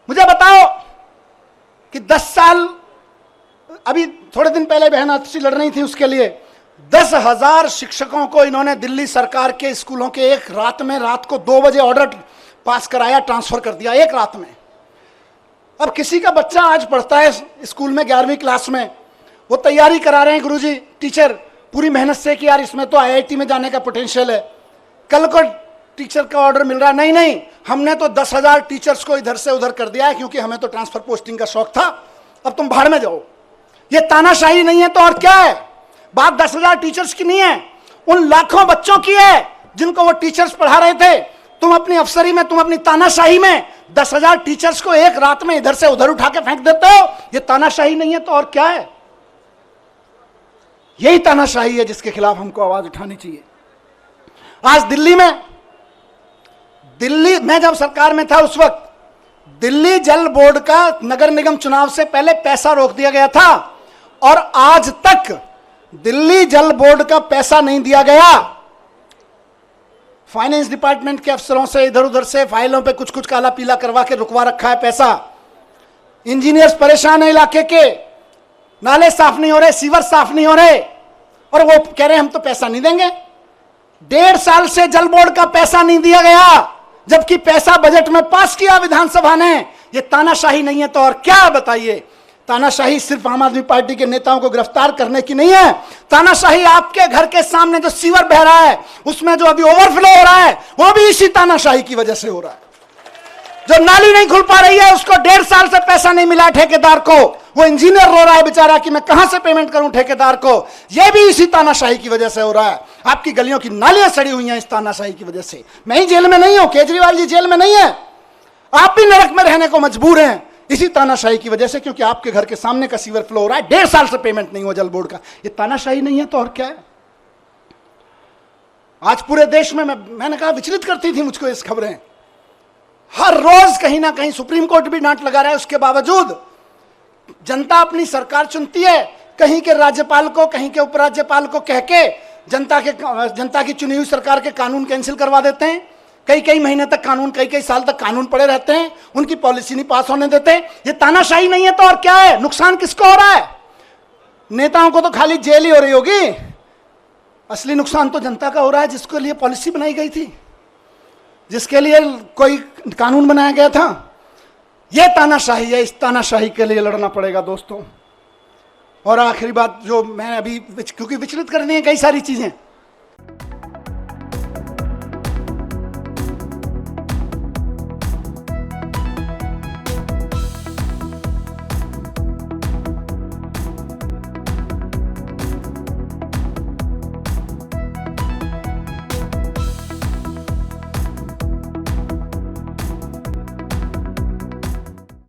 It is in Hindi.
मुझे बताओ कि 10 साल, अभी थोड़े दिन पहले बहन आतिशी लड़ रही थी उसके लिए, 10,000 शिक्षकों को इन्होंने दिल्ली सरकार के स्कूलों के एक रात में, रात को 2 बजे ऑर्डर पास कराया, ट्रांसफर कर दिया एक रात में। अब किसी का बच्चा आज पढ़ता है स्कूल में 11वीं क्लास में, वो तैयारी करा रहे हैं गुरुजी टीचर पूरी मेहनत से कि यार इसमें तो आईआईटी में जाने का पोटेंशियल है। कल को टीचर का ऑर्डर मिल रहा है, नहीं नहीं हमने तो 10,000 टीचर्स को इधर से उधर कर दिया है क्योंकि हमें तो ट्रांसफर पोस्टिंग का शौक था, अब तुम भाड़ में जाओ। ये तानाशाही नहीं है तो और क्या है? बात 10,000 टीचर्स की नहीं है, उन लाखों बच्चों की है जिनको वो टीचर्स पढ़ा रहे थे। तुम अपनी अफसरी में, तुम अपनी तानाशाही में 10,000 टीचर्स को एक रात में इधर से उधर उठा के फेंक देते हो। ये तानाशाही नहीं है तो और क्या है? यही तानाशाही है जिसके खिलाफ हमको आवाज उठानी चाहिए। आज दिल्ली मैं जब सरकार में था उस वक्त दिल्ली जल बोर्ड का नगर निगम चुनाव से पहले पैसा रोक दिया गया था और आज तक दिल्ली जल बोर्ड का पैसा नहीं दिया गया। फाइनेंस डिपार्टमेंट के अफसरों से इधर उधर से फाइलों पे कुछ कुछ काला पीला करवा के रुकवा रखा है पैसा। इंजीनियर्स परेशान है इलाके के, नाले साफ नहीं हो रहे, सीवर साफ नहीं हो रहे, और वो कह रहे हैं हम तो पैसा नहीं देंगे। 1.5 साल से जल बोर्ड का पैसा नहीं दिया गया, जबकि पैसा बजट में पास किया विधानसभा ने। ये तानाशाही नहीं है तो और क्या? बताइए। तानाशाही सिर्फ आम आदमी पार्टी के नेताओं को गिरफ्तार करने की नहीं है। तानाशाही आपके घर के सामने जो सीवर बह रहा है, उसमें जो अभी ओवरफ्लो हो रहा है, वो भी इसी तानाशाही की वजह से हो रहा है। जो नाली नहीं खुल पा रही है, उसको 1.5 साल से पैसा नहीं मिला ठेकेदार को, वो इंजीनियर रो रहा है बेचारा कि मैं कहां से पेमेंट करूं ठेकेदार को। यह भी इसी तानाशाही की वजह से हो रहा है। आपकी गलियों की नालियां सड़ी हुई हैं इस तानाशाही की वजह से। मैं ही जेल में नहीं हूं, केजरीवाल जी जेल में नहीं है, आप भी नरक में रहने को मजबूर हैं इसी तानाशाही की वजह से, क्योंकि आपके घर के सामने का सीवर फ्लो हो रहा है, 1.5 साल से पेमेंट नहीं हुआ जल बोर्ड का। ये तानाशाही नहीं है तो और क्या है? आज पूरे देश में मैंने कहा विचलित करती थी मुझको इस खबरें। हर रोज कहीं ना कहीं सुप्रीम कोर्ट भी डांट लगा रहा है, उसके बावजूद जनता अपनी सरकार चुनती है। कहीं के राज्यपाल को, कहीं के उपराज्यपाल को कह के जनता की चुनी हुई सरकार के कानून कैंसिल करवा देते हैं। कई महीने तक कानून, कई साल तक कानून पड़े रहते हैं, उनकी पॉलिसी नहीं पास होने देते। ये तानाशाही नहीं है तो और क्या है? नुकसान किसको हो रहा है? नेताओं को तो खाली जेल ही हो रही होगी, असली नुकसान तो जनता का हो रहा है, जिसके लिए पॉलिसी बनाई गई थी, जिसके लिए कोई कानून बनाया गया था। यह तानाशाही है, इस तानाशाही के लिए लड़ना पड़ेगा दोस्तों। और आखिरी बात जो मैं अभी, क्योंकि विचलित करनी है कई सारी चीजें,